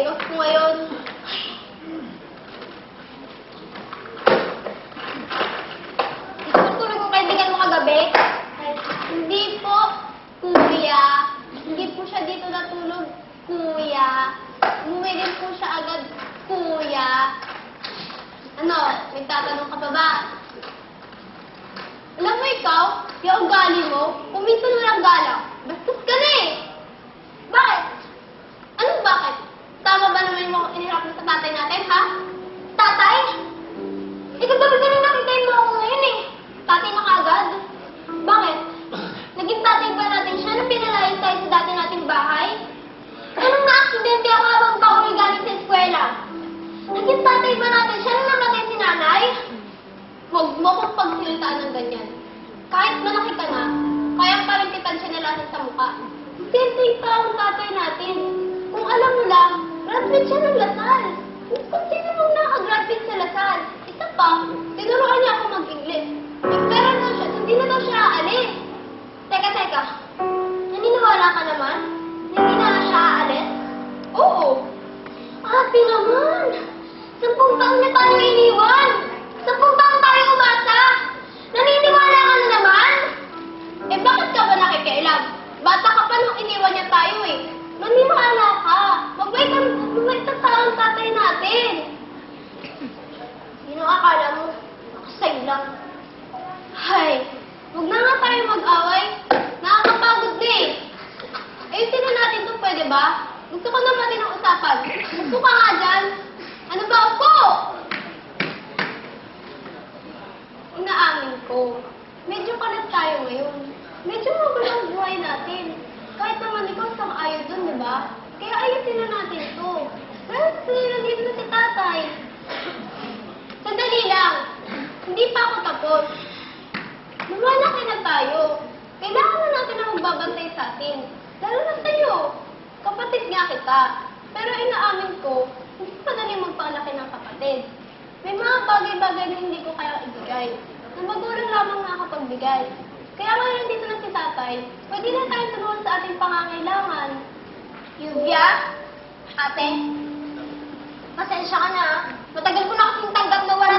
off ko ngayon. Tutulog mo kaibigan mo kagabi? Hindi po, kuya. Hindi po siya dito natulog, kuya. Umuwi din po siya agad, kuya. Ano, nagtatanong ka pa ba? Alam mo ikaw, yung ugali mo, kung minsan walang galang, bastos ka na eh. Bakit? Anong bakit? Tama ba naman yung mga inihirap mo sa tatay natin, ha? Tatay? Ikaw ba ganun nakitayin mo ako ngayon eh? Tatay na kaagad? Bakit? Naging tatay ba natin siya nung pinalayas tayo sa dati nating bahay? Anong na-aksidente ako habang pauwi galing sa eskwela? Naging tatay ba natin siya nung namatay si nanay? Huwag mo kong pagsilitaan ng ganyan. Kahit malaki ka na, kaya pa rin kitang sinalasan sa mukha. Siyempre pa ang tatay natin. Kung alam mo lang, graduate siya ng Lasal. Kung sino mong nakagraduate sa Lasal. Isa pa, tinuruan niya ako mag-English. Nagpera na siya, hindi na daw siya aalis. Teka. Naniniwala ka naman? Hindi na siya aalis? Oo. Ate naman! 10 taon na tayo iniwan! 10 taon tayo umasa! Naniniwala ka na naman? Eh bakit ka ba nakikialam? Bata ka pa nung iniwan niya tayo eh. Maniwala ka. Mabait ang taong tatay natin. Sino akala mo? Ako sa'yo lang. Hay, huwag na nga tayo mag-away. Nakakapagod na eh. Ayusin na natin ito, pwede ba? Gusto ko naman din ang usapan. Upo ka nga dyan. Ano ba upo? Inaamin ko. Medyo kalat tayo ngayon. Medyo magulo ang buhay natin. Kahit naman ikaw sang-ayon dun, di ba? Kaya ayusin na natin ito. Pero nandito na si tatay. Sandali lang. Hindi pa ako tapos. Lumalaki na tayo. Kailangan na natin ang magbabantay sa atin. Lalo na sa'yo. Kapatid nga kita. Pero inaamin ko, hindi ko madaling magpalaki ng kapatid. May mga bagay-bagay na hindi ko kaya ibigay. Na magulang lamang nakapagbigay. Kaya ngayon nandito na si tatay, pwede na tayong tumulong sa ating pangangailangan. Yuvia? Ate? Pasensya ka na. Matagal ko na kasing tanggap na wala